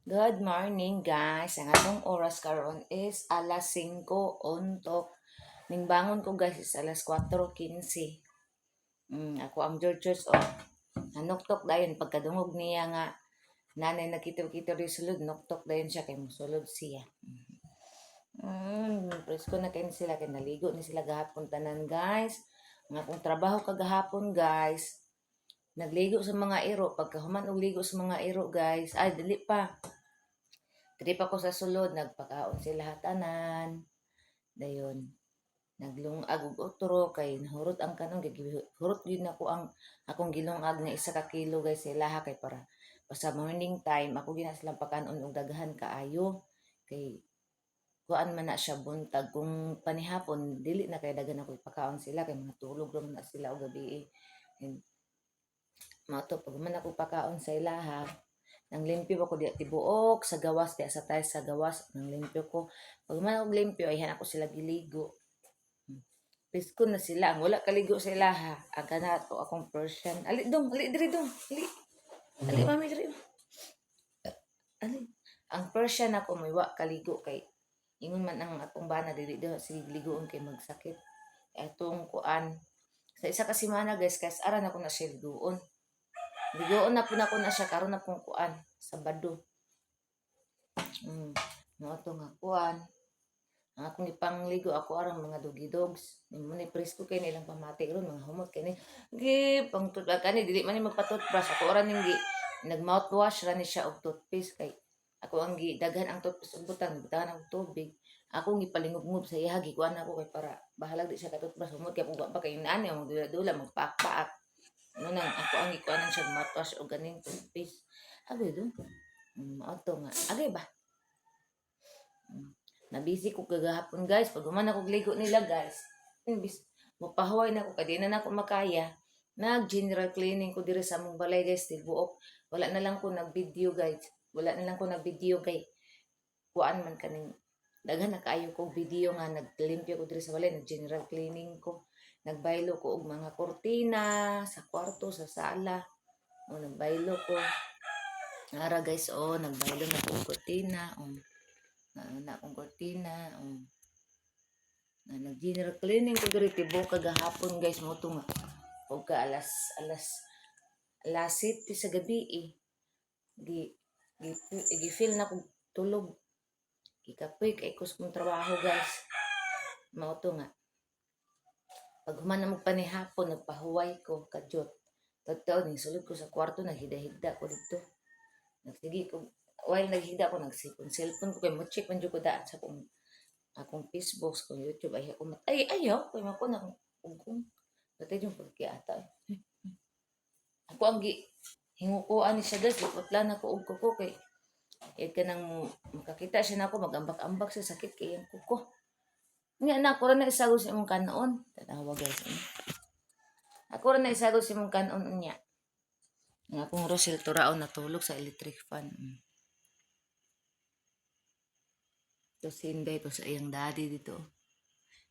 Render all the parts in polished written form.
Good morning guys. Ang atong oras karon is alas 5 untok. Ning bangon ko guys is alas 4:15. Ako ang George o. Nanuktok dayon pagkadungog niya nga nanay nakita-kita rin sulod. Nuktok dayon siya kay musulod siya. Presko na kayo sila kay naligo ni sila gahapon tanan guys. Ang akong trabaho kagahapon guys. Nagligo sa mga iro. Pagkahuman og ligo sa mga iro guys. Ay, dili pa. Trip ako sa sulod, nagpakaon sila hatanan. Dayon, naglungag og otro kay nahurot ang kanon hurot yun ako ang akong gilungag na 1 ka kilo guys sa ilaha kay para sa morning time ako gina silang pakanon og daghan kaayo kay kuan man na siya buntag kung panihapon dili na kay daghan ako ipakaon sila kay mga tulog lang na sila og gabi. And mao to pag man ako pakaon sa ilaha nang limpyo ako di tibuok sa gawas di sa tayo sa gawas nang limpyo ko pag man ako limpyo ayhan ako sila giligo. Pisko na sila ang wala kaligo sa ilaha ang kanato akong Persian ali dong ali diri dong ali mami diri ali ang Persian ako may wa kaligo kay ingon man ang atong bana dili daw sige ligoon kay magsakit atong kuan sa isa ka semana guys kas aran ako na siya ligoon na po na siya karon na pong kuan Sabado. Mga to nga kuan. Ang akong ipangligo ako arang mga doggy dogs. Mo ni presko kay nilang pamati ron mga humot kay ni. Gi pang tutbag kani dili man ni magpa-toothbrush ako ora ning gi nag mouthwash ra ni siya og toothpaste kay ako ang gi daghan ang toothpaste og butang og tubig. Ako gipalingub-ngub sa iya gikuan ako kay para bahalag di siya ka toothbrush humot kay pugwa pa kay nani ang dula-dula magpaak-paak. Ano nang ako ang ikuanan siya mouthwash og ganing toothpaste. Abi do. Mao to nga. Agay ba? Nabisi ko kagahapon guys. Pag human ako ligo nila guys. Imbis mapahuway na ako. Kadi na ako makaya. Nag-general cleaning ko diri sa among balay guys. Til buok. Wala na lang ko nag-video guys. Wala na lang ko nag-video kay kuan man kaning daghan na kaayo kong video nga naglimpyo ko diri sa balay. Nag-general cleaning ko. Nagbaylo ko og mga kortina sa kwarto, sa sala. O nagbaylo ko. Ara guys, nagbaylo na ko kortina. Na akong kortina. Nag-general cleaning ko diri tibo kagahapon guys mo to nga. Pagka alas 7 sa gabi gi-feel na kog tulog. Gikapoy kay kus kong trabaho guys. Mao to nga. Pag human na magpanihapon nagpahuway ko kadyot. Tagtaon ni sulod ko sa kwarto naghida-hida ko dito. Nagsige ko while naghida ko nagsipon cellphone ko kay mo check man jud ko daan sa akong Facebook ko YouTube ay ako ayaw kay mako na ugong dati yung pagkiata ako ang hingukuan ni siya guys lipotlan ako og kuko kay kanang makakita siya nako magambak-ambak sa sakit kay ang kuko nga na ako ra na isagol sa imong kanon tanawa guys ako ra na isagol sa imong kanon niya nga akong Rosel Turaon natulog sa electric fan. Ito si Inday to sa iyang daddy dito.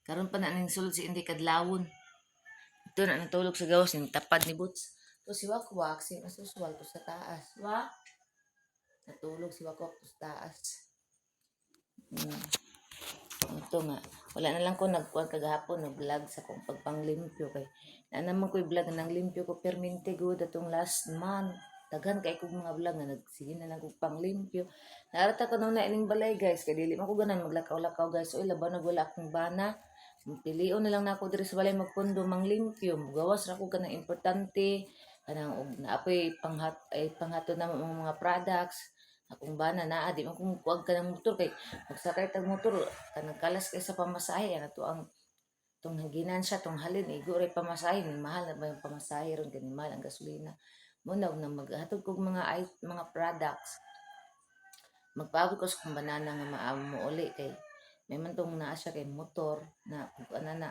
Karon pa na ning sulod si Inday kadlawon. Ito na natulog sa gawas ng tapad ni Boots. Ito si Wakwak, si Masuswal to sa taas. Natulog si Wakwak to sa taas. Ito nga. Wala na lang ko nagkuhan kagahapon, nag-vlog sa kong pagpanglimpyo kay na naman ko i-vlog ng limpyo ko permente good atong last month. Daghan kay kong mga vlog nga nagsige na lang kong panglimpyo. Narata ko na ining balay guys kay dili man ko ganan maglakaw-lakaw guys. Oy laban na wala akong bana. Pilion na lang na ako diri sa balay magpundo manglimpyo. Gawas ra ko kanang importante kanang og naapoy panghatod na mga products. Akong bana na di man kung kuwag ka ng motor kay magsakay tag motor kanang kalas kay sa pamasahe ana to ang tong ginansya tong halin igo ray pamasahe ni mahal na ba yung pamasahe ron kani mahal ang gasolina mo na maghatod kog mga products magpagod ko sa kong banana nga maamo uli kay may man tong naa siya kay motor na kung ana na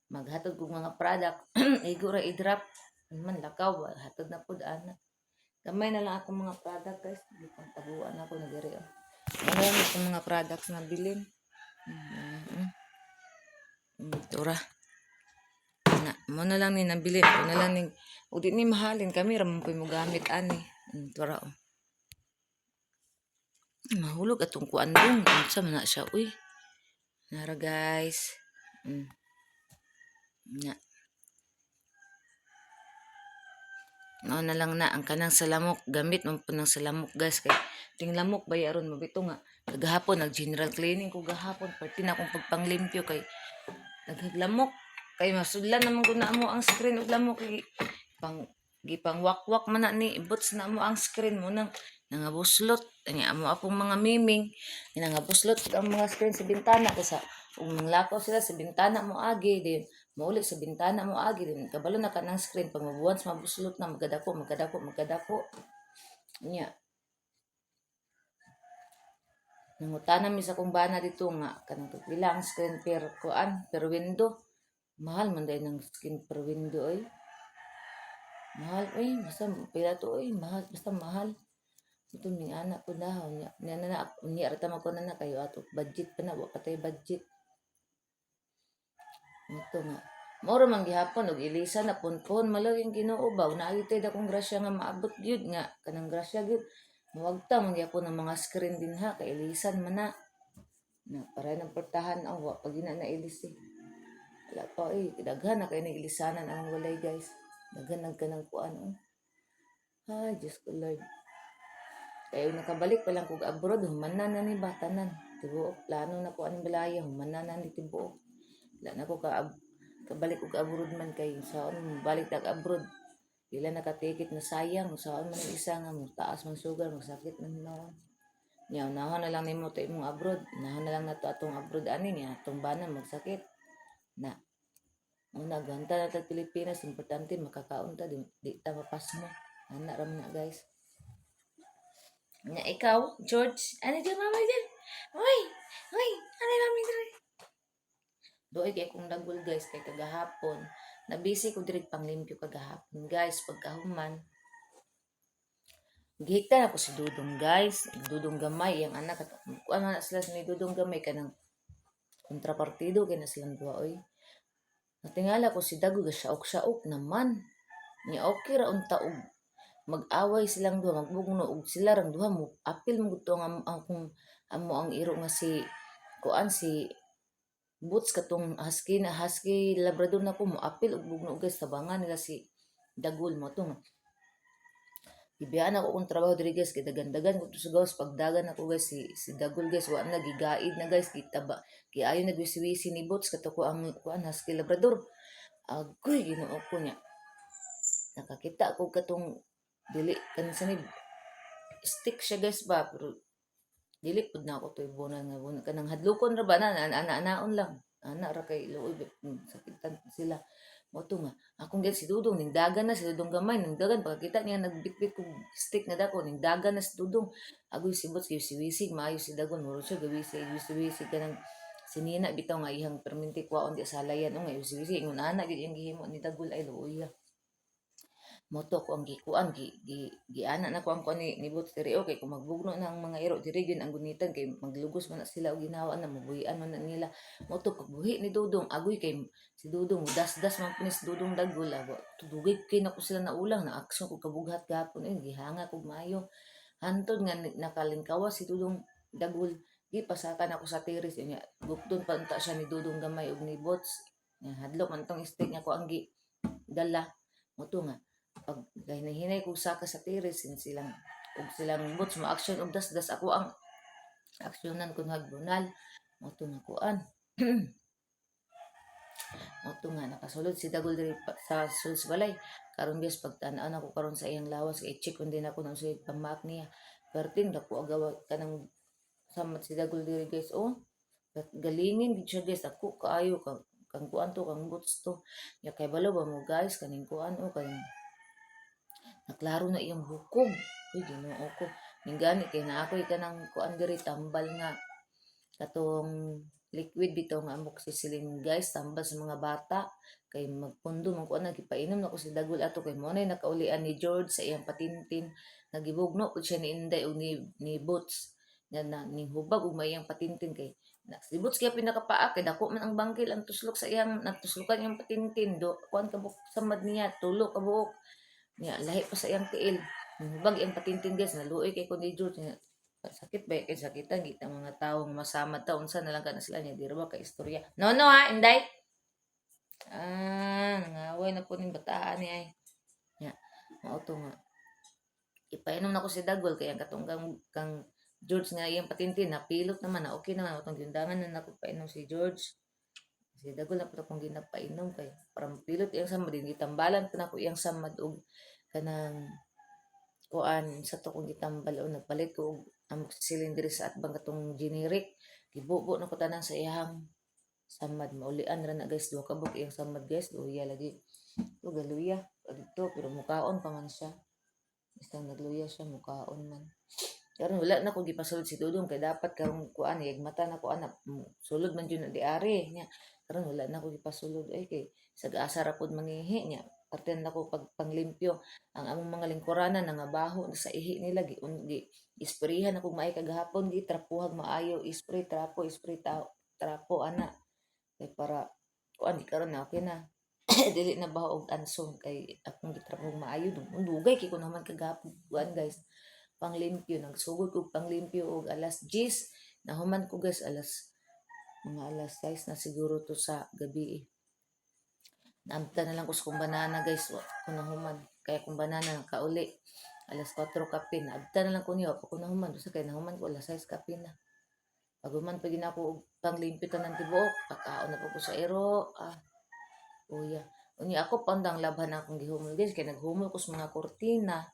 maghatod kog mga product igo ray i-drop man lakaw hatod na pud ana gamay na lang ako mga product guys pang taguan ako na diri marami akong mga products na bilin tura na mo na lang ni nabilin ko na lang ning ug di ni mahalin kami ra man koy mo gamit ani tura Mahulog atong kuan dong. Unsa man na siya uy. Nara guys. Na. Mao na lang na ang kanang salamok gamit man po ng salamok guys kay ting lamok bayaron mabito nga kagahapon nag general cleaning ko gahapon pati na akong pagpanglimpyo kay naglamok kay masudlan naman ko na mo ang screen ug lamok kay pang gipang wakwak man na ni ibuts na mo ang screen mo nang nangabuslot ani amo apong mga miming nangabuslot ang mga screen sa bintana kasi ug nanglakaw sila sa bintana mo agi di mauli sa bintana mo agi din kabalo na kanang screen pag mabuwan sa mabuslot na magkadako nya nangutana mi sa kong bana dito nga kanang pila ang screen per window mahal man dahil ng skin per window ay mahal ay basta pila to ay mahal basta mahal ito ning anak ko na unya rata ko na kayo ato budget pa na wa patay budget ito nga moro man gihapon og ilisa na punpon malo yung Ginoo ba naayutay akong grasya nga maabot gyud nga kanang grasya gyud mawagta man gyapon ang mga screen din ha kay ilisan man na para nang portahan ang wa pag ina na ilis wala pa daghan na kay na ilisanan ang walay guys daghan nagkanang kuan ay Diyos ko Lord kaya nakabalik pa lang kog abroad humanan na ni batanan tibuok plano na ko anong balaya humanan na ni tibuok wala na ko kabalik og abroad man kay saon balik tag abroad dila nakatikit na sayang saon man isa nga mo taas man sugar magsakit man naon nya nahon na lang nimo ta imong abroad nahon na lang nato atong abroad ani niya atong bana magsakit na una ganta na tag Pilipinas importante makakaon ta di ta mapasmo ana ra man na guys nya ikaw George ano dyan mama dyan oy ano mami dyan doy kay kung dagol guys kay kagahapon na busy ko direct panglimpyo kagahapon guys pagkahuman gihigtan ako si Dudong guys Dudong gamay ang anak ano na sila ni Dudong gamay kanang kontrapartido kay na silang duwa oy natingala ko si Dago gasyaok naman niya okay ra unta og mag-away silang duha magbugno og sila rang duha mo apil mo gusto ang akong amo ang iro nga si kuan si Boots katong husky labrador na ko mo apil og bugno guys tabangan nila si Dagol mo to ibiyaan ako kung trabaho diri guys kay dagan-dagan ko to sa gawas pagdagan ako guys si Dagol guys wa na gigaid na guys kitaba kay ayo nagwisi-wisi ni Boots kato ko ang kuan husky labrador agoy Ginoo ko niya nakakita ko katong dili kansa ni stick siya guys ba pero dili pud na ako to ibunan nga bunan kanang hadlokon ra ba na ana-anaon lang ana ra kay luoy sakitan sila mo to nga akong guys si Dudong ning dagan na si Dudong gamay ning dagan pagkita niya nagbitbit kog stick na dako ning dagan na si Dudong agoy si Bots kay si Wisig maayo si Dagon muro siya gawisi kanang sinina bitaw nga ihang perminti kwaon di sa layan nga wisig ingon ana gyud yung gihimo ni Dagol ay luoy moto ko ang gikuan giana na ko ang kuan ni Boots diri okay kung magbugno na ang mga iro diri gyud ang gunitan kay maglugos man na sila og ginawa na mabuhian man na nila moto pagbuhi ni Dudong agoy kay si Dudong das man punis Dudong Dagol tudugay kay nako sila na ulang na aksyon ko kabughat gapon gihanga kog maayo hantod nga nakalingkawas si Dudong Dagol gipasakan ako sa tiris niya gupton pa unta siya ni Dudong gamay og ni Boots hadlok man tong stick niya ko ang gi dala moto nga pag hinay kong saka sa tiris silang Boots mo action og das ako ang aksyonan kung hagbunal mo to nga kuan mo to nga nakasulod si Dagol diri sa sulod balay karon guys pagtan-an ako karon sa iyang lawas kay check kun din ako nang sulit pamaak niya perting dako agawa kanang samat si Dagol diri guys galingin gid siya guys ako kaayo kang kuan to kang Boots to ya kay balo ba mo guys kaning kuan kaning naklaro na iyong hukog uy Ginoo ko ningani kay na ako'y kanang kuan diri tambal nga katong liquid bitaw nga amok sisilin guys tambal sa mga bata kay magpundo man kuan nagipainom na ko si Dagol ato kay mo nay nakaulian ni George sa iyang patintin nagibugno pud siya ni Inday o ni Boots na ning hubag ug mayang patintin kay si Boots kaya pinakapaa kay dako man ang bangkil ang tuslok sa iyang natuslokan iyang patintin do kuan kabuk samad niya tulo ka buok niya lahi pa sa iyang tiil hubag iyang patintin guys naluoy kay kundi George niya Sakit ba kay sakitan kita mga taong masama ta unsa na lang kana sila niya di ra ba ka istorya. No no ha, inday. Nangaway na po ning bataan ni ay. Nya, mao to nga. Ipainom na ko si Dagwal kaya ang katunggang kang George nga iyang patintin na pilot naman na okay naman atong gindangan na nako painom si George. Si Dagwal na po akong ginapainom kay para pilot iyang samad din gitambalan pa na ko iyang samad og kanang kuan sa to kong gitambal o nagpalit ko og ang silindri sa atbang katong generic gibubo na ko tanan sa iyang samad maulian ra na guys duha ka buk iyang samad guys luya lagi to galuya dito pero mukaon pa man siya basta nagluya siya mukaon man karon wala na ko gipasulod si Dudong kay dapat karong kuan mata na ko anak sulod man jud na di ari nya karon wala na ko gipasulod ay kay sag-asa ra pud mangihi nya parte na ko pag panglimpyo ang among mga lingkuranan nangabaho sa ihi nila gi isprehan ako maay kagahapon gi trapuhag maayo ispray trapo ana kay para kuan karon na okay na dili na baho og anson kay akong gitrapuhag maayo dugay kay ko naman kagahapon kuan guys panglimpyo nagsugod ko panglimpyo og alas 10 nahuman ko guys mga alas 6 na siguro to sa gabi naamta na lang ko sa kong banana guys kung nahuman kaya kung banana kauli alas 4 kape naabta na lang ko niya kung nahuman sa kaya nahuman ko alas 6 kape na paguman pa gina ko og panglimpyo tanan tibuok pakaon na po ko sa ero uya unya ako pandang labhan akong gihumol guys kay naghumol ko sa mga kortina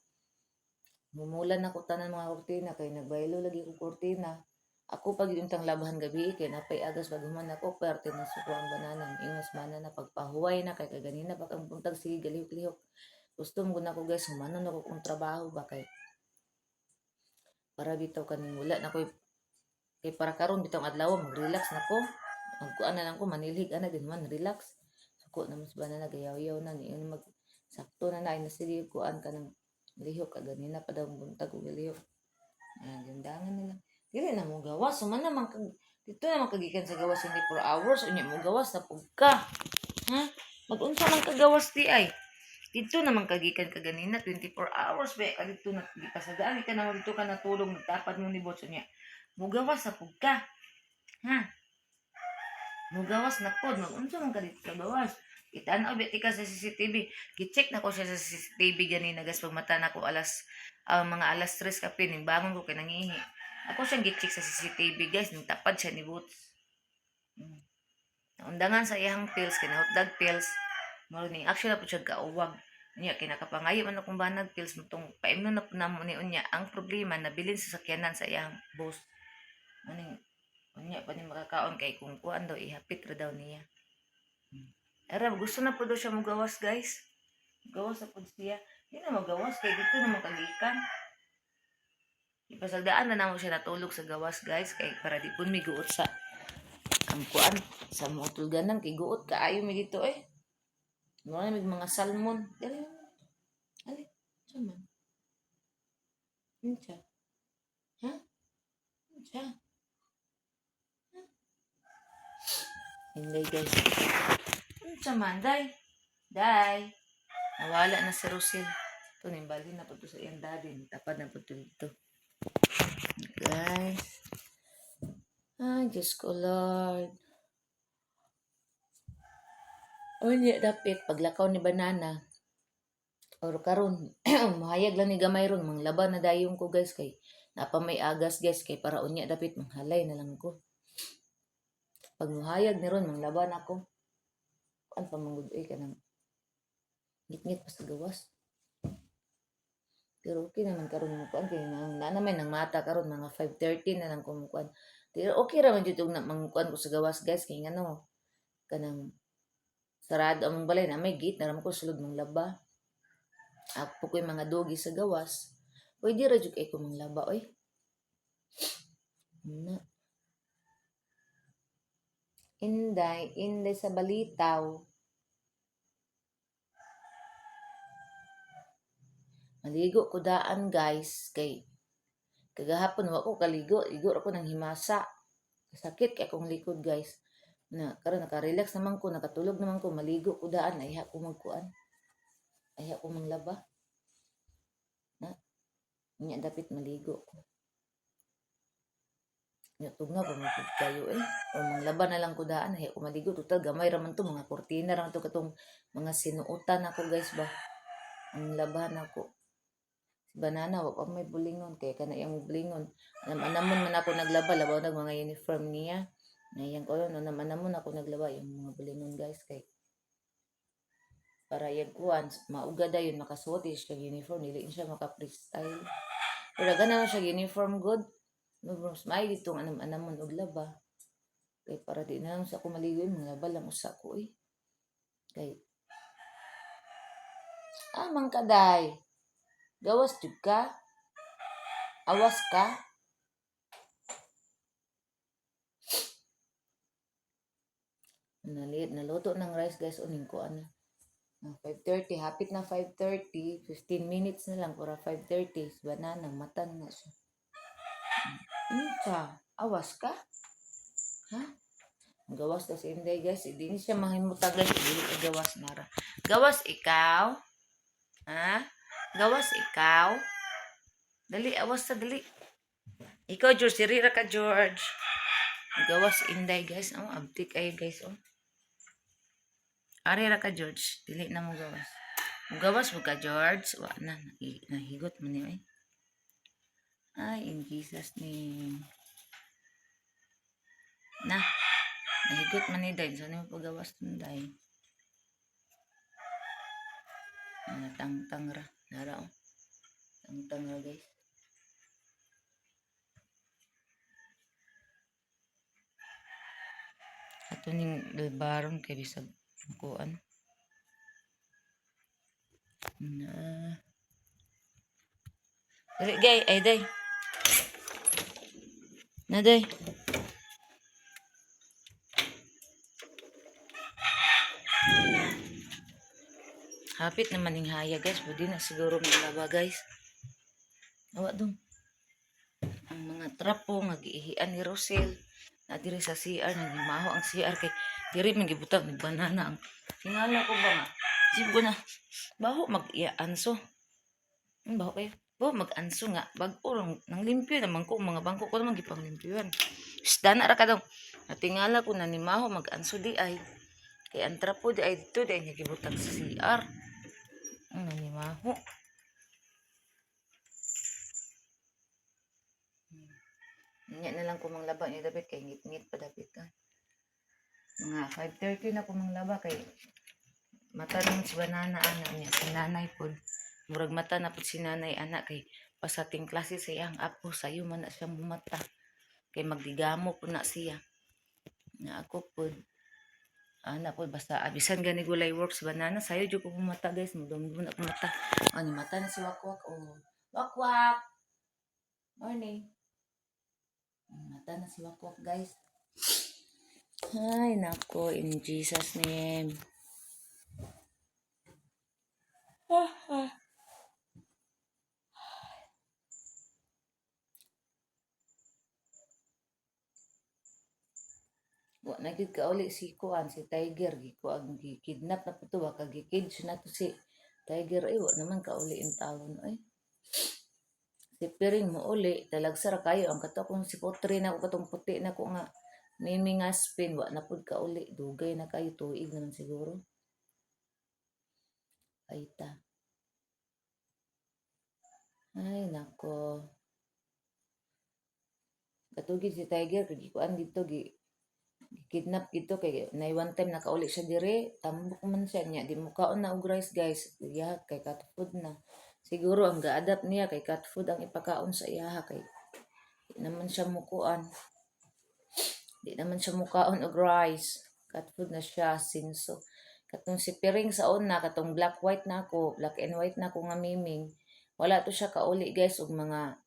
mumulan ako tanan mga kortina kay nagbaylo lagi ko kortina. Ako pag yung tang labahan gabi kay napay agas paghuman ako perte na suko ang banana ingos mana na pagpahuway na kay kaganina pa kang buntag sige galihok-lihok. Gusto mo na ko guys humanon ako kung trabaho ba kay para bitaw kaning wala na ko kay para karon bitaw adlaw mag-relax na ko. Magkuan na lang ko manilhig ana din man relax. Suko na mas banana gayaw-yaw na ni mag sakto na na sige kuan ka ng lihok kaganina pa daw buntag og lihok. Gandangan nila. Dili na mo gawas. Suman naman dito naman kagikan sa gawas 24 hours. Unya mo gawas na pugka. Ha? Mag-unsa man kagawas di ay. Dito naman kagikan ka ganina 24 hours ba ka dito na gipasadaan ka na dito ka natulog nagtapad mo ni boss unya. Mo gawas na pugka. Ha? Mo gawas na pod. Mag-unsa man ka dito kagawas. Itanaw beti ka sa CCTV. Gi-check na ko siya sa CCTV ganina gas pag mata na ko mga alas 3 kapin bangon ko kay nangihi. Ako siyang gi-check sa CCTV guys, nang tapad siya ni Boots. Naundangan sa iyang pills, kinahotdag pills. Morning, actually na po siya kauwag. Niya, kinakapangayo man akong banag pills, mutong paimno na po na mo ni Unya. Ang problema, nabilin sa sakyanan sa iyang boss. Maning, Unya, pa ni makakaon kay kung kuan daw, ihapit ra daw niya. Era, gusto na po daw siya magawas guys. Gawas na po siya. Hindi na magawas, kay dito na makagikan. Ipasagdaan na namo siya natulog sa gawas guys kay para di pun miguot sa ang kuan sa mutulganan kay guot kaayo mi dito mo na mig mga salmon dali ali saman unsa ha unsa hindi guys unsa man day nawala na si Rosil to nimbali na po to sa iyang daddy tapad na po to dito guys ay Diyos ko Lord unya dapit paglakaw ni banana or karon mahayag lang ni gamay ron manglaban na dayong ko guys kay napa may agas guys kay para unya dapit manghalay na lang ko pag mahayag ni ron manglaban ako an pa mangudoy ka nang ngit-ngit pa sa gawas pero okay naman karon mo kuan kay na naman nang mata karon mga 5:30 na lang kumukuan pero okay ra man jud na mangkuan ko sa gawas guys kay ngano kanang sarado among balay na may gate na ram ko sulod mong laba ako ko'y mga dogi sa gawas pwede ra jud kay ko mong laba oy na inday sa balitaw maligo ko daan guys kay kagahapon wa ko kaligo igo ako nang himasa sakit kay akong likod guys na karon naka-relax naman ko nakatulog naman ko maligo ko daan ay ko magkuan ay ko manglaba na nya dapit maligo ko Tugnaw pa magpud kayo eh. O manglaba na lang ko daan. Hay, kumaligo. Total, gamay raman to. Mga kurtina raman to. Katong mga sinuutan ako guys ba. Ang labahan ako. Si Banana, wag pa may bulingon. Kaya ka na yung bulingon. Anamon man ako naglaba. Labaw na mga uniform niya. Ngayon ko yun. Anamon ako naglaba. Yung mga bulingon guys. Kay para yagkuan. Mauga da yun. Makasuot siya uniform. Niliin siya maka-freestyle. Pero ganaman siya uniform good. Mas may ditong anamon og laba. Kay para di na lang sa ako maligoy, mga laba lang usa ko eh. Kay, amang kaday. Gawas jud ka? Awas ka? Naluto ng rice guys, uning ko ano. 5:30, hapit na 5:30, 15 minutes na lang para 5:30. Banana, matan na siya. Ka, awas ka? Ha? Gawas na si Inday guys, hindi ni siya mahimutag guys, hindi ka gawas nara. Gawas ikaw? Ha? Gawas ikaw? Dali, awas sa dali. Ikaw, George, sirira ka, George. Gawas Inday guys, oh, abtik ay guys, oh. Ari ra ka, George, dili na mo gawas. Gawas mo ka, George. Wa na, nahigot mo niyo eh. Ay, in Jesus name. Na, nahigot man ni Day. Saan mo pagawas ng Day? Tang-tang ra. Nara, oh. Tang-tang ra, guys. Ato ning balbaron kay bisag kuan. Na. Dali, gay, ay Day. Na, Day. Hapit naman yung haya guys. Pwede na siguro malaba guys. Awa dong. Ang mga trapo nga giihian ni Rosel. Na diri sa CR. Nagimaho ang CR kay diri man gibutang ni banana ang tingala ko ba nga. Sib ko na. Baho mag-ianso. Baho kayo. Baho mag-anso nga. Bago lang. Nang limpyo naman ko. Mga bangko ko naman gipang limpyuan. Dana ra ka daw. Natingala ko na ni Maho mag-anso di ay. Kay ang trapo di ay dito di ay niya gibutang sa CR. Ang nanimaho. Nga na lang kumang laba ni David kay ngit-ngit pa David ka. Mga 5:30 na kumang laba kay mata naman si Banana anak niya. Si nanay po. Murag mata na po si nanay anak kay pasating klase sa iyang apo. Sayo man na siya bumata. Kay magdigamo po na siya. Na ako po. Anak po basta abisan gani gulay works Banana. Sayo dyan ko bumata guys. Mudong-mudong ako mata. Ano mata na si Wakwak. Oh. Wakwak! Morning. Mata na si Wakwak guys. Ay, nako, in Jesus name. Wa na gid ka uli si Kuan, si Tiger, ang gikidnap na po to, kag gikidge na to si Tiger, ay, wa naman ka uli in tawon, ay. Si Piring mo uli, talagsara kayo, ang kato kong si Putri na ko, katong puti na ko nga, Mimi nga spin, wa na po ka uli, dugay na kayo, tuig naman siguro. Ay ta. Ay, nako. Katugid si Tiger, kag gikuan dito, kidnap dito kay na one time nakauli siya dire tambok man siya niya di mo kaon na og rice guys iya kay cat food na siguro ang ga-adapt niya kay cat food ang ipakaon sa iya kay di naman siya mukuan di naman siya mukaon og rice cat food na siya sinso katong si Piring sa una katong black white na ako black and white na ako nga miming wala to siya kauli guys og mga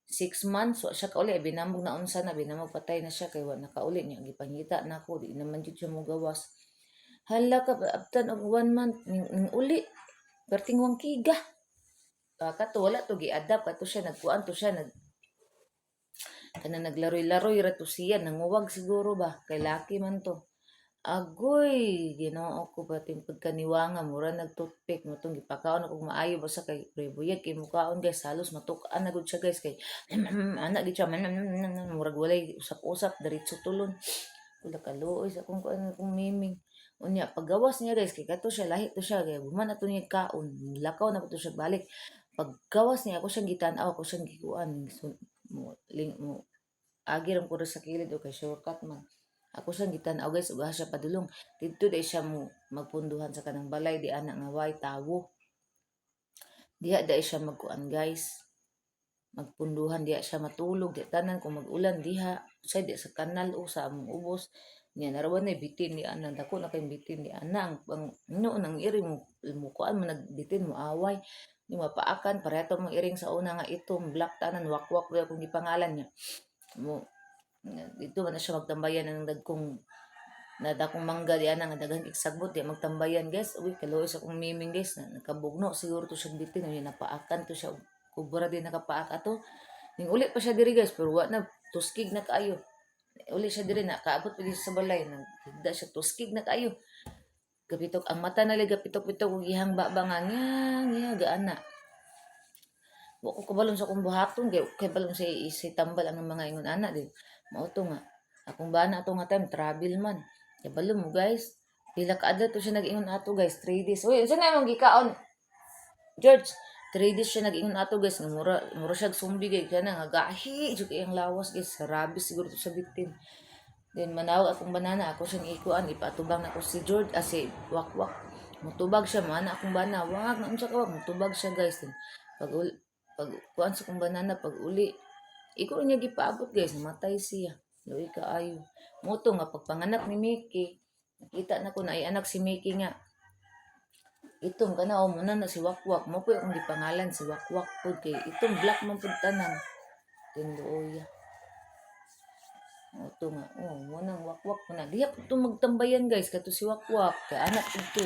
6 months wa siya kauli binambog na unsa na binambog patay na siya kay wa nakauli niya gipangita na ako di naman jud siya mo gawas hala ka abtan og 1 month ning uli perting wang kiga kato wala to gi-adapt kato siya nagkuan to siya kana naglaroy-laroy ra to siya nanguwag siguro ba kay laki man to Agoy, Ginoo ko bating pagkaniwanga mura nag-toothpick mo tong gipakaon ako maayo basta kay prebuyag kay mukaon guys halos matukaan na gud siya guys kay ana di siya murag walay usap-usap diretso tulon. Wala kaluoy sa kung ano kung miming. Unya paggawas niya guys kay kato siya lahi to siya kay buman ato niya kaon lakaw na to siya balik. Paggawas niya ako siyang gitan-aw ako siyang gikuan so, mo agi ram ko ra sa kilid o kay shortcut man. Ako siyang gitan-aw guys ug siya padulong. Didto day siya mo magpunduhan sa kanang balay di ana nga way tawo. Diha day siya magkuan guys. Magpunduhan diha siya matulog di tanan kung mag-ulan diha sa di sa kanal o sa among ubos. Nya narawan na bitin di ana dako na kay bitin di ana ang nang iri mo kuan mo nagbitin mo away. Di mapaakan pareto mo iring sa una nga itom black tanan wakwak wak kung gipangalan niya. Mo dito man na siya magtambayan ng dagkong na dakong mangga di ana nga daghang igsagbot di magtambayan guys. Uy kaluoy sa kong miming guys na nakabugno siguro to siya bitin unya napaakan to siya kubra din nakapaak ato. Ning uli pa siya diri guys pero wa na tuskig na kaayo. Uli siya diri na kaabot pa sa balay nang higda siya tuskig na kaayo. Gapitok ang mata na gapitok-pitok ug ihang baba nga nga gaana. Wa ko kabalon sa akong buhaton kay balon sa tambal ang mga ingon ana din. Mao to nga akong bana ato nga time travel man. Kay balon mo guys. Pila ka adlaw to siya nag-ingon ato guys 3 days. Uy, unsa na imong gikaon? George, 3 days siya nag-ingon ato guys nga mura siya sumbi guys kana nga gahi jud ang lawas guys. Rabis siguro to sa bitin. Then manawag akong banana ako siyang ikuan ipatubang na ko si George si Wakwak. Mutubag siya mana akong bana. Wag na unsa ka wag mutubag siya guys. Then, pag kuan sa kong banana pag uli iko niya gipaabot guys matay siya. Luoy kaayo. Moto nga pagpanganak ni Mickey nakita na ko na ay anak si Mickey nga itom kana o muna na si Wakwak mo po yung gipangalan si Wakwak po kay itong black man pud tanan tinduoy o to nga mo nang Wakwak mo na diha po magtambayan guys kato si Wakwak kay anak ito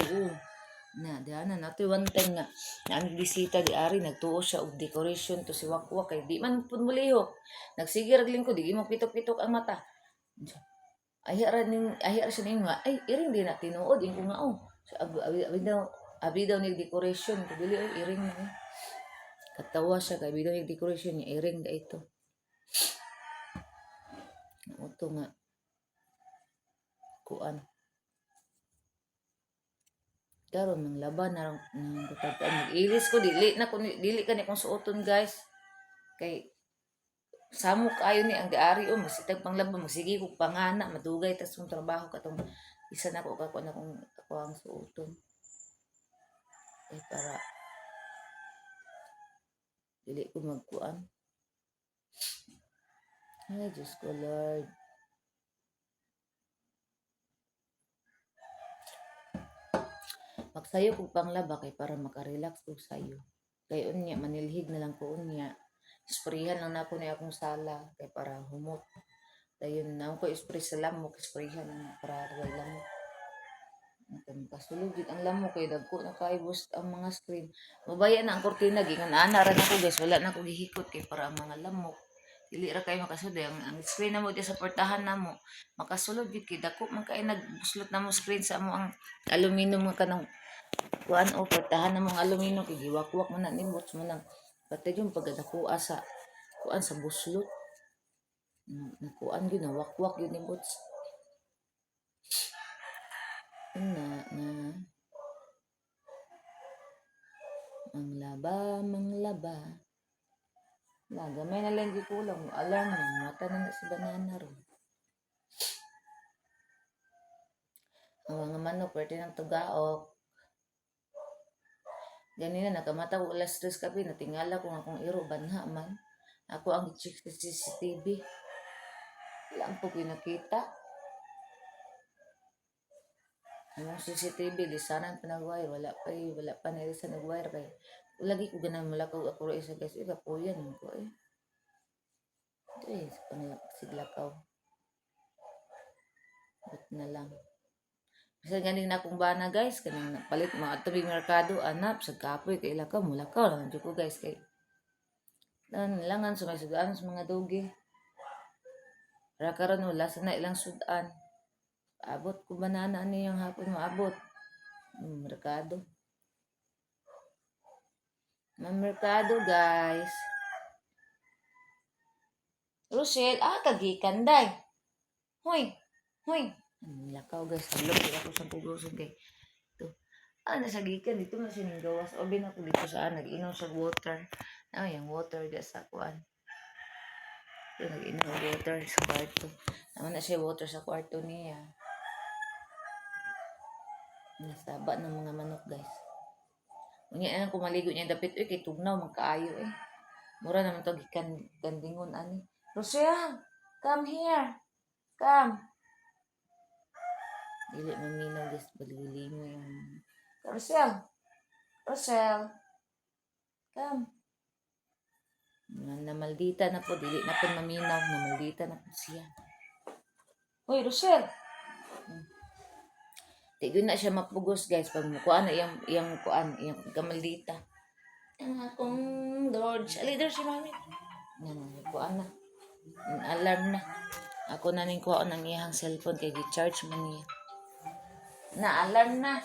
na diha na nato one time nga na ang bisita di ari nagtuo siya og decoration to si Wakwak kay di man pud mulihok nagsige rag lingkod di mo pitok-pitok ang mata ahi ra siya ning nga ay iring di na tinuod ko nga abi daw ni decoration ko dili iring na katawa siya kay abi daw ni decoration niya iring da ito ito nga kuan karon ng laban na ng katagtaan mag-ilis ko dili ka ni kung suoton guys kay samok ayo ni ang diari o masitag panglaban magsige ko pangana madugay tas yung trabaho katong isa na ko kako na kung ako ang suoton para dili ko magkuan ay Diyos ko Lord magsayo ko panglaba kay para makarelax ko sayo kay unya manilhig na lang ko unya sprayhan lang na ako na akong sala kay para humot dayon na ako spray sa lamok sprayhan para way lamok pasulugid ang lamok kay dagko na kaibos ang mga screen mabaya na ang kortina gingon ana ra nako guys wala na ko gihikot kay para ang mga lamok dili ra kay makasulod ang screen namo di sa portahan namo makasulod gid kay dako man kay nagbuslot namo screen sa amo ang aluminum nga kanang kuan o portahan namo ang aluminum kay giwakwak man na nimot mo nang patay yung pagdako sa kuan sa buslot nakuan gyud na wakwak gyud ni bots na manglaba gamay na lang di kulang alam mo mata na si banana ron ang mga manok pwede ng tugaok ganina nakamata ko alas 3 kape natingala ko akong iro banha man ako ang check sa CCTV lang po kinakita ang CCTV lisanan pa nag-wire wala pa na sa nag-wire kay lagi ko ganang malakaw ako ro isa guys ika po yan ko ito siglakaw but na lang kasi ganing na akong bana guys kanang palit mga tubig merkado anap sa kapoy kay ilakaw mulakaw lang ko guys kay langan sa may sudan sa mga dogi ra karon wala sa na ilang sudan Abot ko banana ano yung hapon maabot. Merkado. Merkado guys. Rochelle, kagikan day. Hoy. Hoy. Lakaw guys. Halok ako sa pugoson kay. Ito. Nasagikan. Dito na sininggawas. O bin ako dito saan. Nag-inom sa water. Yung water dyan sa kuan. Ito, nag-inom ng water sa kwarto. Naman na siya water sa kwarto niya. Nasaba ng mga manok guys. Unya anang kumaligo niya dapit. Uy, kay tugnaw. Magkaayo eh. Mura naman to gikan gandingon ani. Rochelle, come here. Come. Dili maminaw guys, balilingo yung... Rochelle. Rochelle. Come. Namaldita na po, dili na po maminaw. Namaldita na po siya. Hoy, Rochelle. Tigil na siya mapugos guys. Pag mukuan na iyang kamaldita. Ang akong George. Alider si mami. Kuan na. Alarm na. Ako na ning kuha ng iyang cellphone kay gi-charge man niya. Na-alarm na.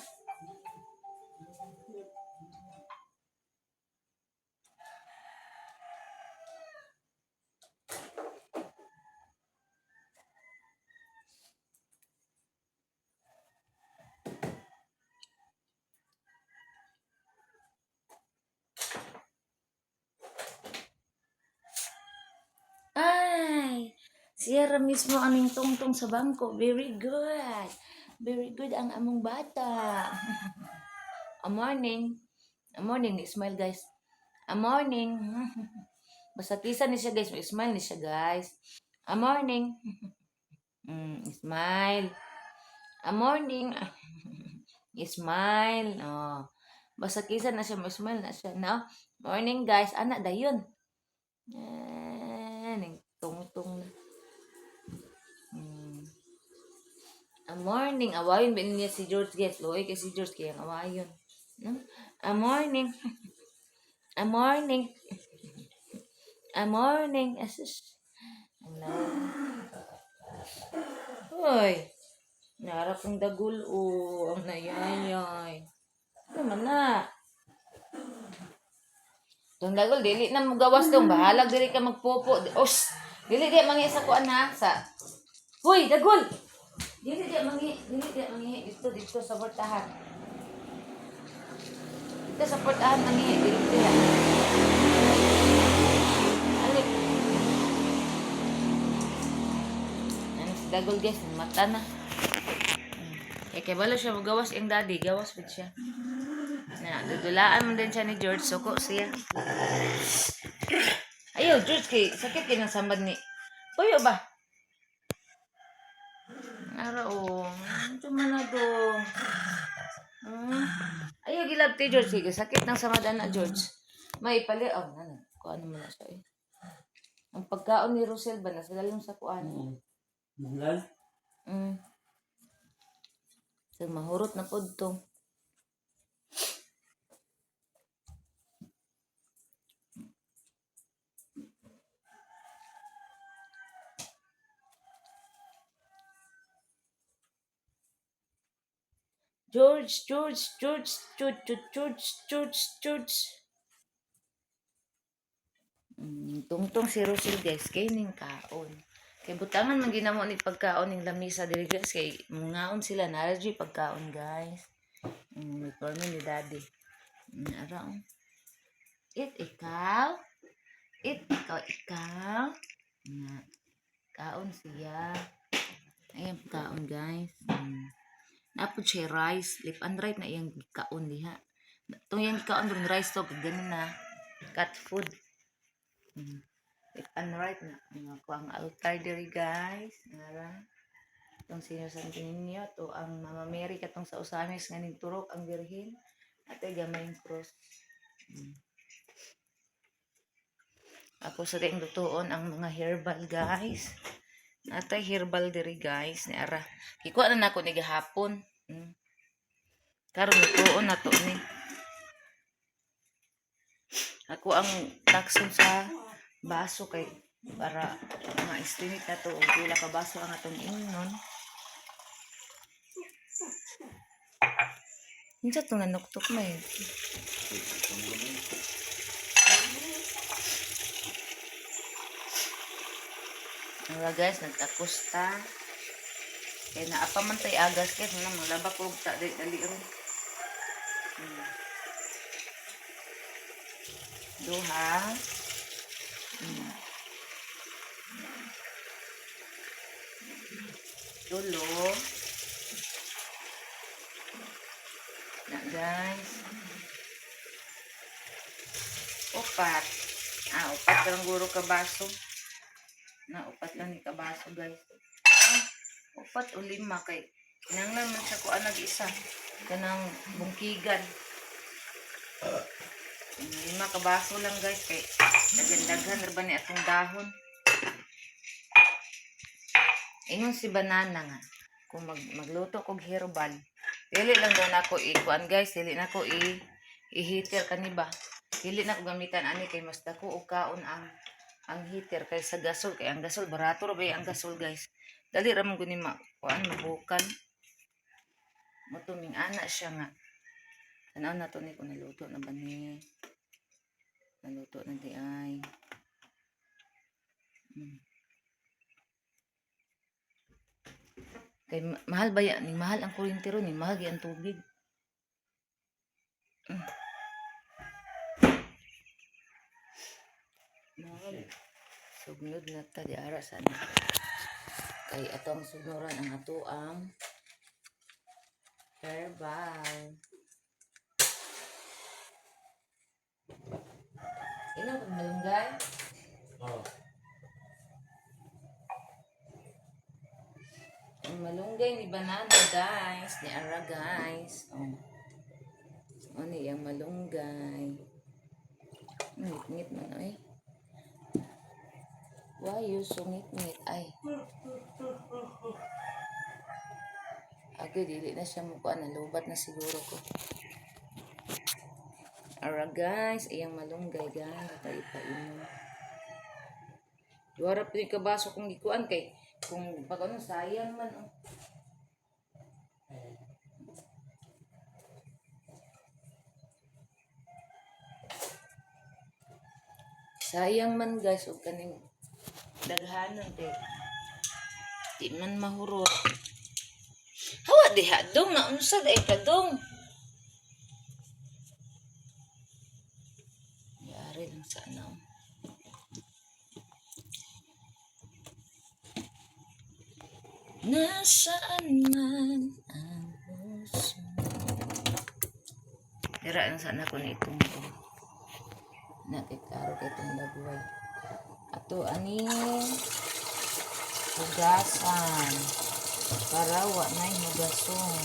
Ay! Sierra mismo aming tungtong sa bangko. Very good. Very good ang among bata. A morning. A morning. Smile guys. A morning. Basta kisa ni siya guys. Smile ni siya guys. A morning. Smile. A morning. Smile. Oh. Basta kisa na siya. Smile na siya. No? Morning guys. Anak dayon. Tungtong na. A morning. Awayon ba niya si George guys? Loy kay si George kaya awayon. No? A morning. A morning. A morning. Asus. Hello. Hoy. Narap ng dagul o. Ang nayayay. Naman na. Itong dagul, dili na magawas itong. Bahalag dili ka magpopo. Os. Dili di mangi sa kuan ha. Sa. Hoy, dagul. Dili di mangi. Dito sa portahan. Dito sa portahan mangi. Dito ya. Alik. Ano si dagul guys. Mata na. Kaya balo siya magawas yung daddy. Gawas with siya. Dudulaan mo din siya ni George. Suko siya. Ayaw, George, sakit kayo ng sambad ni... Puyo ba? Araw. Ito man na do. Ayaw, gilab ti George. Sige, sakit ng samadan na George. May pali... Oh, kuhaan naman na siya eh. Ang pagkaon ni Rosel ba na sila lang sa kuhaan? Munggal? So, mahurot na po ito. George. Tungtong si Rosel guys, kay ning kaon. Kay butangan man ginamo ni pagkaon ning lamisa diri guys, kay mungaon sila na allergy pagkaon guys. Record ni daddy. Ara. Ikaw. Kaon siya. Ayan kaon guys. Napod siya rice. Lip and right na iyang kaon diha. Itong yung kaon rin rice to. Ganun na. Cat food. Lip and right na. Ako ang altar diri guys. Nara. Itong senior Santo Niño. Ito ang Mama Mary. Katong sa usamis nga turok ang birhin. At ay gamay yung cross. Ako sa rin lutuon ang mga herbal guys. Natay herbal diri guys. Ni ara. Kikuha na nako ni gahapon. Karon lutuon na to ni. Ako ang takson sa baso kay para mga estimate na to. Pila ka baso ang atong ingnon. Minsan itong nanuktok na eh. Wala guys, nagtakusta. Kaya naapaman tayo agas guys. Malabak ko dali rin. Duha. Tulo. Na guys. Upat. Upat lang guro ka baso. Upat lang ni kabaso guys. Upat o 5 kay kinanglan man sa kuan nag-isa kanang bungkigan. 5 kabaso lang guys kay daghan-daghan ra ba ni atong dahon. Ingon si banana nga kung magluto kog herbal dili lang daw nako kuan guys, dili nako i-heater kaniba. Dili na ko gamitan ani kay mas dako og kaon ang heater kaysa gasol kay ang gasol barato ra ba ang gasol guys. Dali ra man guni kuan mabukan. Mutuming ana siya nga. Tanaw na to ni kung naluto na ba ni. Naluto na di ay. Kay mahal ba yan? Mahal ang kuryente ron, mahal ang tubig. Sugnod na ta di ara sana. Kay atong sugnuran ang atoang herbal. Ilang kang malunggay? Ang malunggay ni banana guys, ni ara guys. Ano yung malunggay? Ngit-ngit man ay. Why you so ngit-ngit ay? Ako dili na siya mukha na lubat na siguro ko. Ara guys, iyang malunggay guys, tayo painom. Duwara pa yung kabaso kong gikuan kay kung pag ano sayang man sayang man guys og kaning daghanon kay di man mahurot. Hawa diha dong na unsa day kadong. Yari lang sana. Nasaan man ang puso. Tira lang sana ko na itong nakikaro kay itong lagway. Ato ani hugasan para wa na hugason.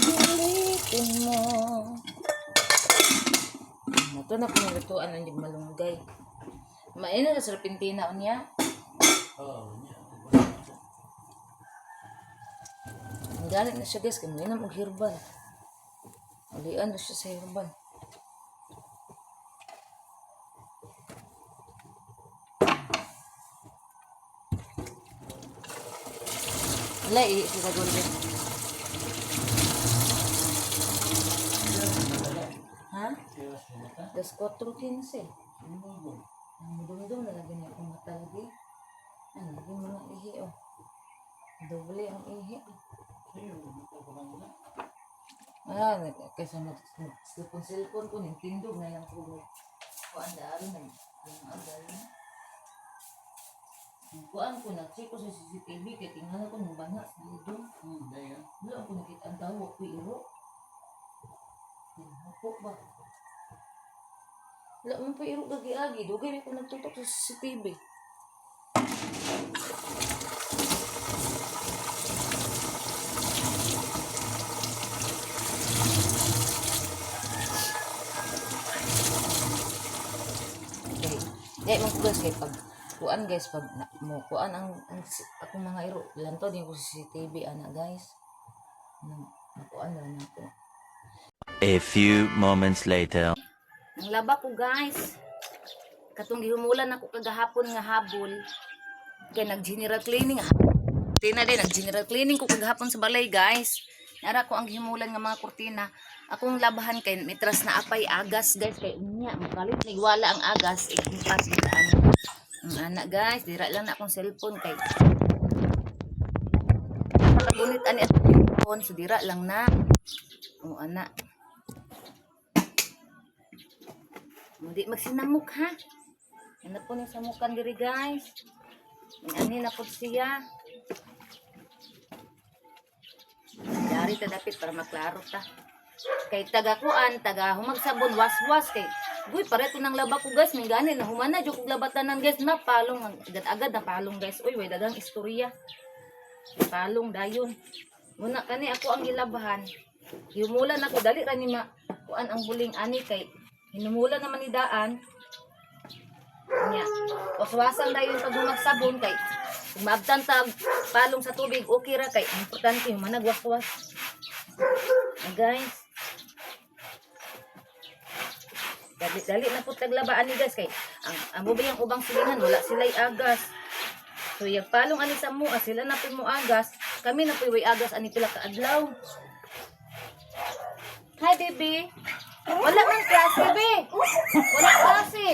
Bilitin mo. Ito na pinalutuan ng malunggay. Maina na sa Argentina niya. Ang galit na siya guys, kaya may namang herbal. Ulian na siya sa herbal. Wala, isa gulbit. Ha? Das 4:15. Ang mudong-mudong na lagi niya akong mata lagi. Lagi mo ng ihi oh. Doble ang ihi. Kaysa mag-silpon ko, nintindog na lang ko. Kuan dahil na. Yung agal na. Kuan ko, nag-check ko sa CCTV, kaya tingnan ko ng bana sa dito. Wala ako nakita ang tawag ko, iro. Hapok ba? Wala mo pa iro gagi-agi. Dugay ko nagtutok sa CCTV. Kaya mo guys, kay pag kuan guys, pag mo kuan ang akong mga iro, lanto din ko sa CCTV ana guys. Kuan na nako. A few moments later. Ang laba ko guys. Katong gihumulan ako kagahapon nga habol. Kay nag-general cleaning. Tina din, nag-general cleaning ko kagahapon sa balay guys. Nara ko ang gihimulan nga mga kurtina. Akong labahan kay mitras na apay agas guys. Kay unya, makalit nigwala ang agas. Ikumpas mo saan. Ang anak guys, dira lang na akong cellphone kay pakagunit ani at cellphone. So dira lang na. O anak. Hindi magsinamok ha. Ano po ni samukan diri guys. Ani na po siya. Dari ta dapit para maklaro ta. Kay taga kuan, taga humagsabon waswas kay. Guy pareto nang laba ko guys, mingani na humana jud kog labatanan guys, mapalong agad-agad na palong guys. Uy, way dagang istorya. Palong dayon. Muna kani ako ang gilabahan. Humulan ako dali ra ni ma kuan ang buling ani kay hinumulan naman ni daan. Nya. Waswasan dayon pag humagsabon kay kung maabtan ta palong sa tubig, okay ra kay importante humanag waswas. Guys. Dali na po taglabaan ni guys kay ang bubayang ubang silingan wala sila'y agas. So yung palong ani sa mua sila na po mo agas, kami na po way agas ani pila ka adlaw. Hi baby. Wala man klase be. Wala klase.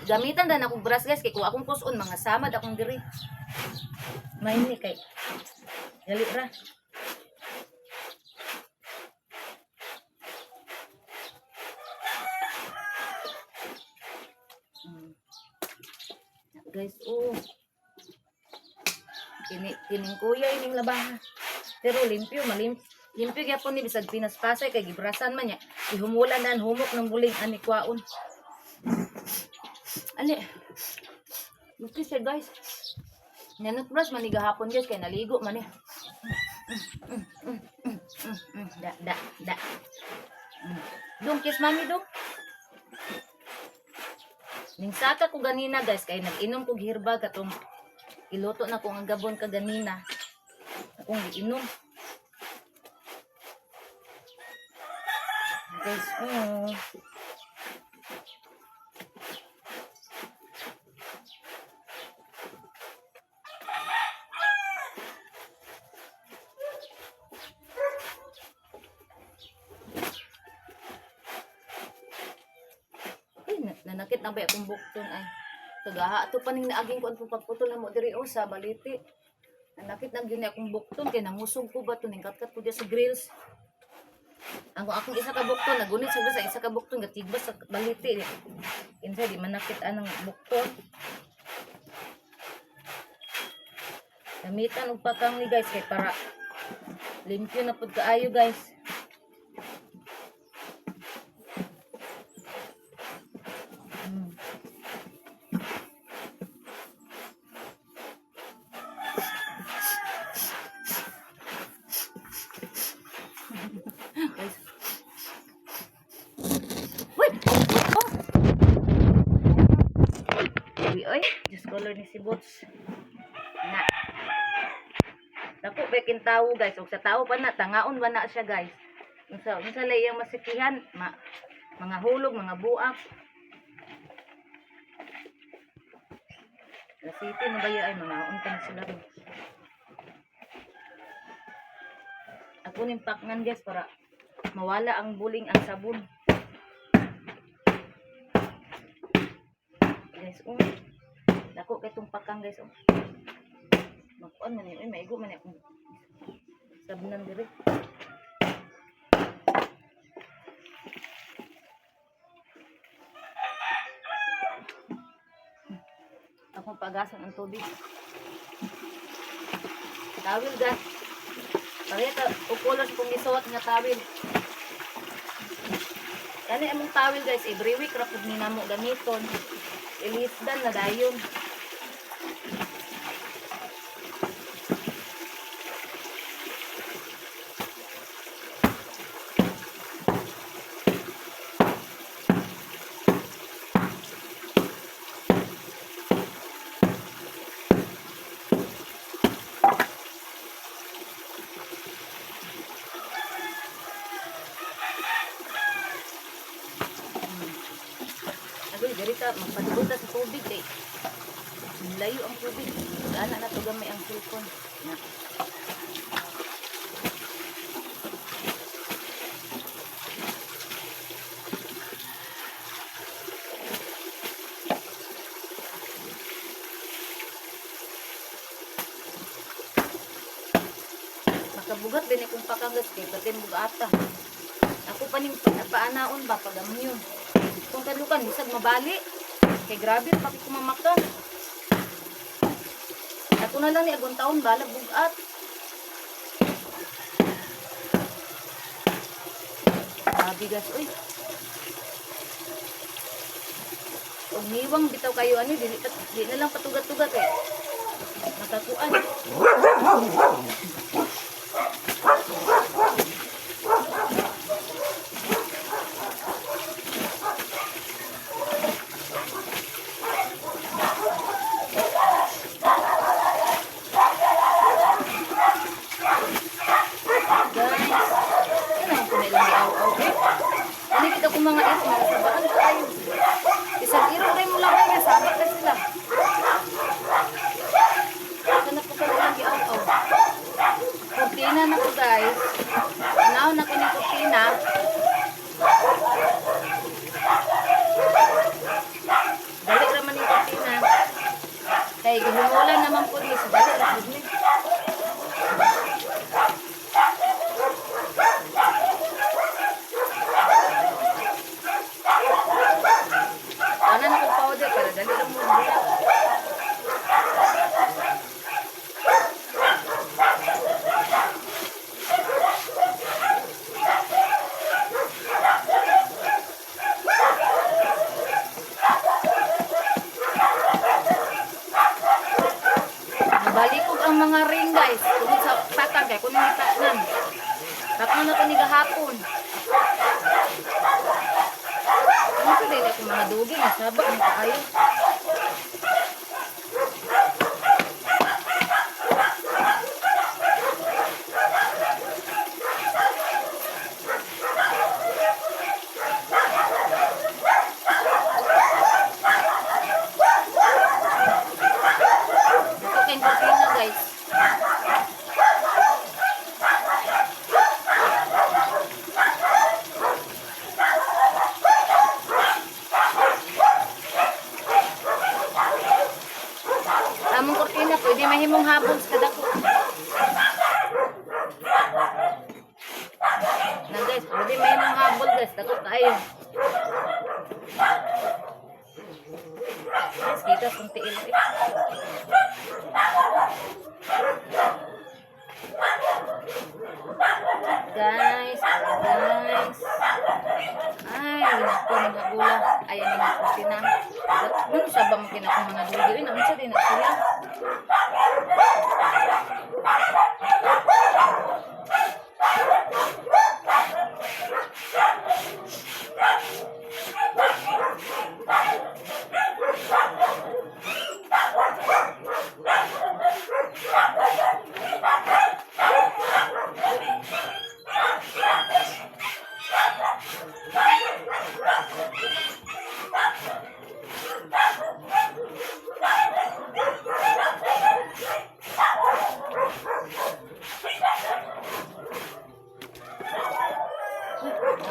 Gamitan na akong brush guys kay kung akong kuson mga samad akong diri. Mainit kay dali ra. Guys, kining kuya ining labaha. Pero limpyo, limpyo gyapon ni bisag pinaspasay kay gibrasan man niya. Ihumulan nan humok ng buling ani kwaon. Ali. Musti siya guys. Nanot brush man ni gahapon guys kay naligo man ni. Da. Dong kiss mami dong. Ningsaka ko ganina guys kay nag-inom ko hirba katong iluto na ko ang gabon ka ganina. Akong giinom. Guys, nanakit na ba akong bukton ay kagaha ato pa ning naaging ko ang pagputol na mo diri sa baliti. Nanakit na gyud akong bukton kay nangusog ko ba to ning katkat ko sa grills. Ang akong isa ka bukton nagunit sa isa ka bukton gatigbas sa baliti. Insa di manakit anang bukton. Gamitan og pakang ni guys kay para limpyo na pud kaayo guys. Oy, just color ni si Bots. Na. Dako bekin tawo guys, ug sa tawo pa na tangaon ba na siya guys. Unsa layang masikihan, mga hulog, mga buak. Lasiti mo ba yun ay mga unta na sila rin. Ako nimpaknan guys para mawala ang buling ang sabon. Guys, dako kay tong pakang guys. Magkuan man yun, maigo man akong sabunan diri. Akong pagasan ang tubig. Tawil guys. Pareta o colors kung isuot nga tawil. Kani among tawil guys, every week ra pud ni namo gamiton. Ilisdan na dayon. Ana na to gamay ang cellphone. Na. Makabugat din kung pakagat kay patin bugata. Ako pa ning paanaon ba pag yun. Kung kalukan bisag mabali. Kay grabe pati kumamakan. Ako na lang ni agong taon bala bugat. Grabe gas oy. Kung niwang bitaw kayo ani di na lang patugat-tugat eh. Matakuan. Mga ito, nasabaan ko kayo. Isang iro rin mo lang kayo, sabat na sila. Sana po ka lang i-out-out. Kurtina na po guys. Now na ko ni kurtina. Dali naman yung kurtina. Kaya gihumulan naman po niya. Dali naman niya. Ana na ko powder para dali lang mo dito. Nabalikog ang mga ring guys. Tungod sa patag kay kuno ni tatnan. Tatnan na ko ni gahapon. Ano din ako mga dugi na sabak ang kaayo. Ito kayong kurtina guys. Among kurtina pwede mahimong habon sa kadako. Na guys, pwede mahimong habon guys, dako kayo. Guys, kita kunti ilo eh. Guys. Ay, ginako ng gula. Ayan yung kurtina. Ano sa ba makin ako mga dugi? Uy, naman siya din na sila.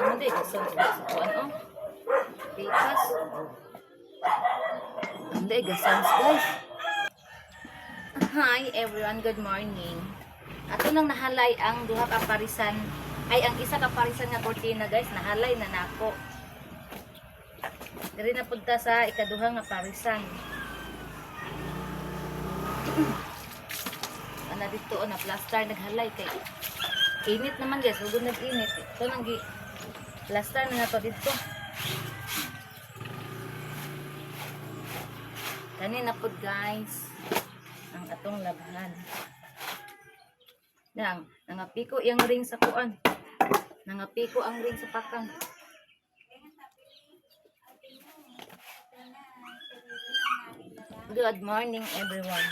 Ano din, sounds like sa kuwan oh. Pikas. Hindi, sounds guys. Hi everyone, good morning. Ato nang nahalay ang duha ka parisan, ay ang isa ka parisan nga kurtina guys, nahalay na nako. Diri na punta sa ikaduha nga parisan. Ana dito na plaster naghalay kay init naman guys, ugod nag-init. Ito nang plaster na to dito. Kani na pud guys ang atong labhan. Nangapiko yung ring sa kuan. Nangapiko ang ring sa pakang. Good morning everyone.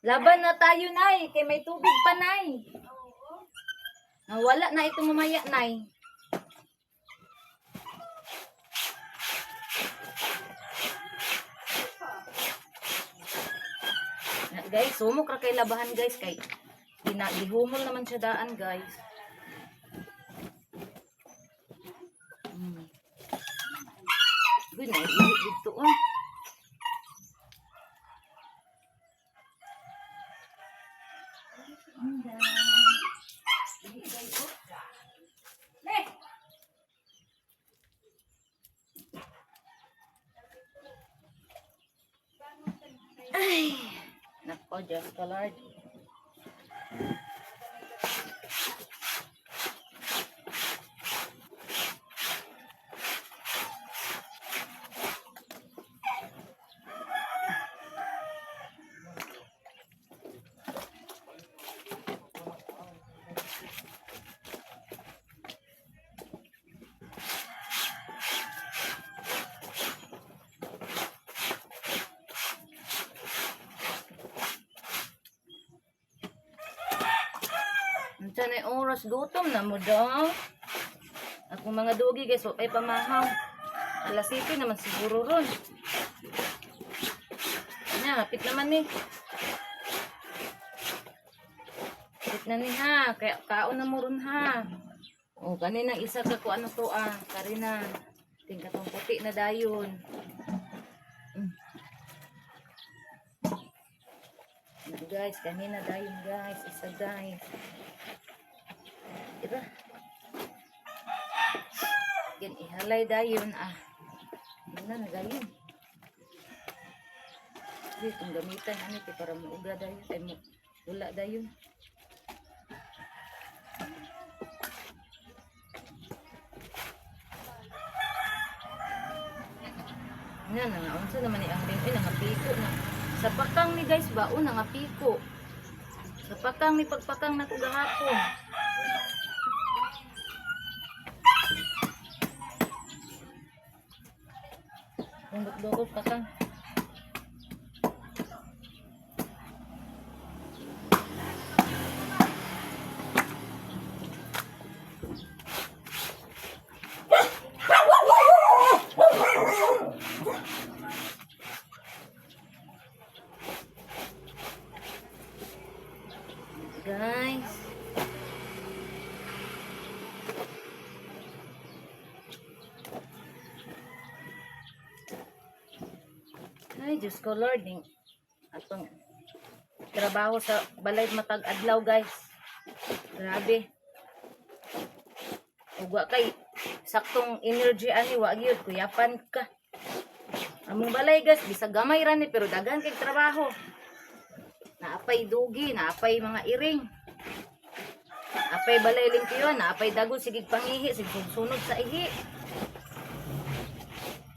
Laban na tayo, Nay. Kay may tubig pa, Nay. Wala na ito mamaya, Nay. Guys, sumok ra kay labahan, guys. Kay gihumol naman siya daan, guys. Good na, dito, oh. Ay, nako, Diyos ko, Lord. Diyan ay oras, gutom na mo daw. Ako mga dugi, guys, ay pamahaw. Alas 7 naman siguro ron. Yan, hapit naman eh. Hapit na ni ha. Kaya kaon na mo ron ha. O, kanina isa ka ko ano to Karina. Tingka tong puti na dayon. Guys, kanina dayon guys. Isa guys. Diba? Yan, ihalay dayon Yan na, nagayon. Hindi, itong gamitan, para muuga dayon. Ay, wala dayon. Yan, nangaunsa naman ni ang rin. Nangapiko na. Sa pakang ni guys ba? Nangapiko. Sa pakang ni pagpakang na ko gahapon. Dugos patang. Guys. Ay, Diyos ko, Lord. Atong trabaho sa balay matag adlaw, guys. Grabe. Ugwa kay saktong energy wa gyud kuyapan ka. Among balay, guys, bisag gamay ra ni pero daghan kay trabaho. Naapay dugi, naapay mga iring. Naapay balay limpyo, naapay dagol sigig pangihi, sigig sunod sa ihi.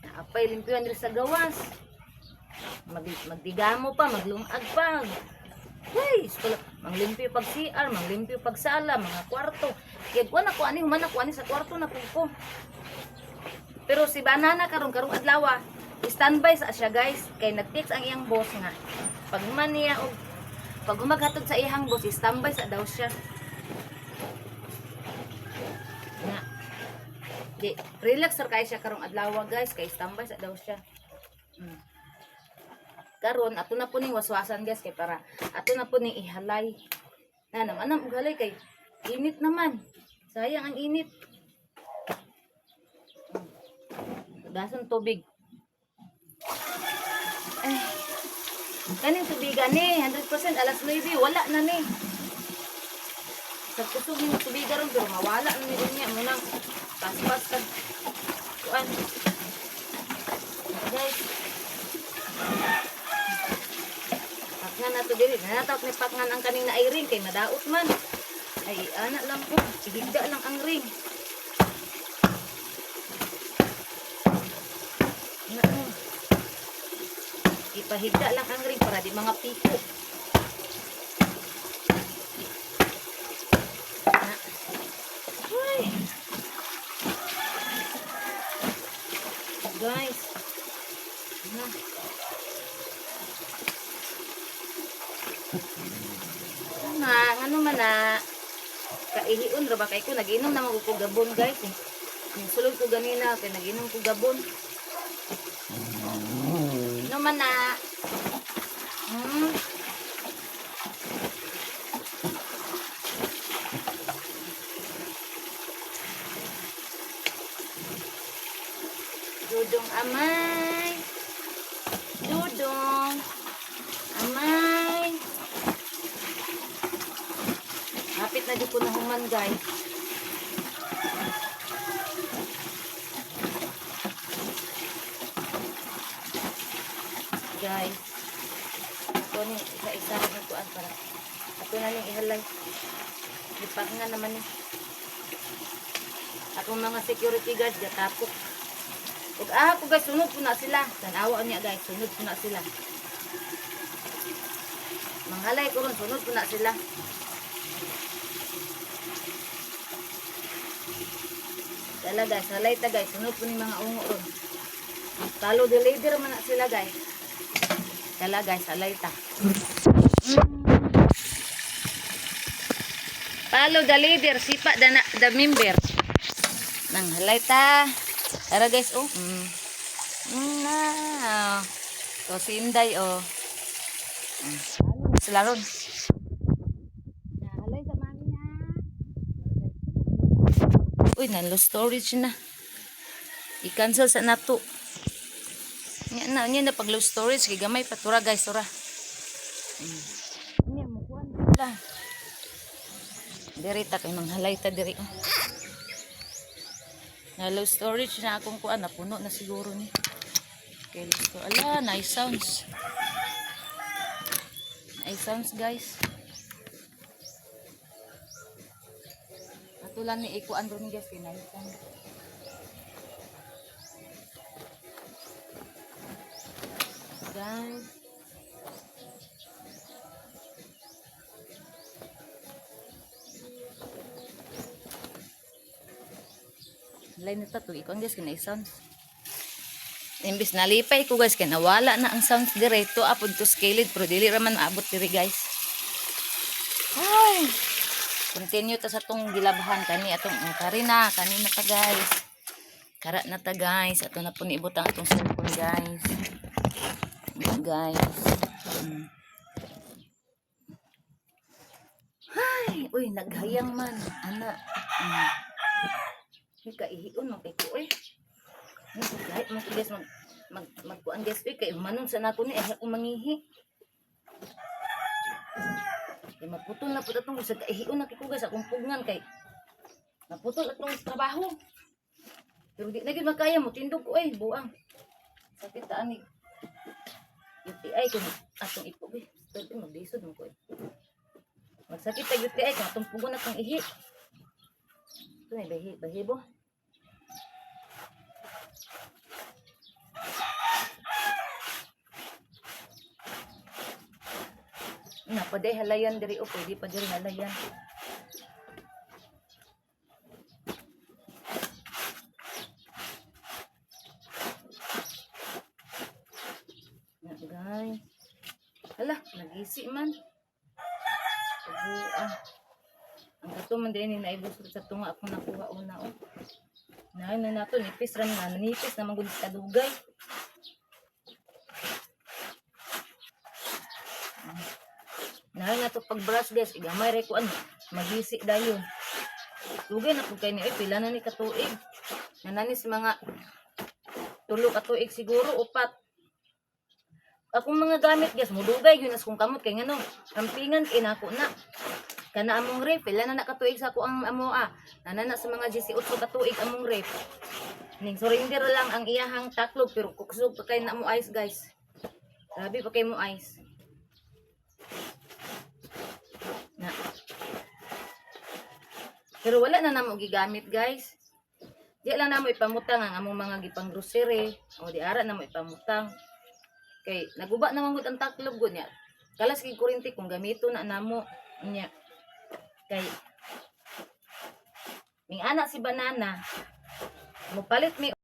Naapay limpyo diri sa gawas. Magdigamo pa, maglumag pa. Hey, manglimpyo pag CR, manglimpyo pag sala, mga kwarto. Kaya kuha na ko human ako sa kwarto na ko. Pero si Banana karong adlaw, standby sa siya guys. Kay nag-text ang iyang boss nga. Pag man niya og pag humaghatod sa iyang boss, standby sa daw siya. Nga. Di, relax sir kay siya karong adlaw guys, kay standby sa daw siya. Karon ato na po ning waswasan guys kay para ato na po ning ihalay. Na naman ang ugalay kay init naman. Sayang ang init. Dasan tubig. Ay. Kaning tubigan ni 100% alas 9 wala na ni. Sa kusog ni tubig ron pero mawala na ni niya mo nang paspas ka. Kuan. Guys. Pakngan na to diri. Nanatawag ni pakngan ang kaning nairing kay madaot man. Ay anak lang po. Sigigda lang ang ring. Ipahigda lang ang ring para di mga piko. Ay. Guys. na. Kaihion ra ba kay ko nag-inom na ko gabon guys. Sulod ko ganina kay nag-inom ko gabon. No man na. Dudong amay. Dudong. Amay. Hapit na di ko na human guys. Guys. Ito ni isa-isa na kuan para. Ito na ning ihalay. Lipak nga naman ni. Akong mga security guards gatapok. Ug ako guys sunod po na sila. Tanawa niya guys, sunod po na sila. Manghalay ko ron, sunod po na sila. Dala guys, halay ta guys, sunod po ni mga ungo ron. Talo the leader man na sila guys. Dala guys, halay ta. Follow the leader, sipa the member. Nang halay ta. Tara guys, oh. Na. So si Inday, oh. Sila ron. Halay sa mami na. Uy, nalo storage na. I-cancel sa nato. Nya na pag low storage kay gamay patura guys, ora. Nya mo kuan la. Diri ta kay manghalay ta diri. Na low storage na akong kuan na puno na siguro ni. Okay, let's go. Ala, nice sounds. Nice sounds guys. Ato lang ni ikuan ron guys kay nice sounds. Guys. Lain nito to ikon guys kina sounds. Imbis nalipay ko guys kay nawala na ang sounds direto apod to scaled pero dili ra man maabot diri guys. Ay. Continue ta sa tong gilabhan kani atong karina kanina ta guys. Kara na ta guys, ato na po niibot ang atong cellphone guys. Guys. Ay, uy naghayang man ana. Kaihion man kay ko eh. Kahit mo guys magkuan guys kay manon sa nako ni ay ako mangihi. Kay maputol na pud atong sa kaihion na kay ko guys akong pugngan kay naputol atong trabaho. Pero di lagi makaya mo tindog ko eh buang. Sakit ta ani. UTI ko atong ipog eh. Dito maglisod mo ko eh. Magsakit ta UTI kung atong pugon atong ihi. Ito na bahibo. Napaday halayan diri o pwede pa diri halayan. Na guys. Hala, nagisi man. Ang gato man din ni naibusod sa tunga ako nakuha una oh. Na nato nipis ra na nipis na magud sa dugay. Na to pag brush guys, igamay re ko ano, magisi dayon. Dugay na pud kay ni pila na ni katuig. Nananis mga 3 ka tuig siguro upat. Akong mga gamit guys, mudugay yun as kung kamot kay ngano, kampingan kay nako na. Kana among ref, pila na nakatuig sa ako ang amoa. Nanana sa mga 18 katuig among ref. Ning surrender lang ang iyahang taklog pero kuksog pa kay na mo ice guys. Grabe pa kay mo ice. Na. Pero wala na namo gigamit guys. Di lang namo ipamutang ang among mga gipang grocery o di ara namo ipamutang. Kay naguba naman gud ang taklog gud niya. Kalas kay kuryente kung gamito na namo niya. Kay ning anak si banana mo palit mi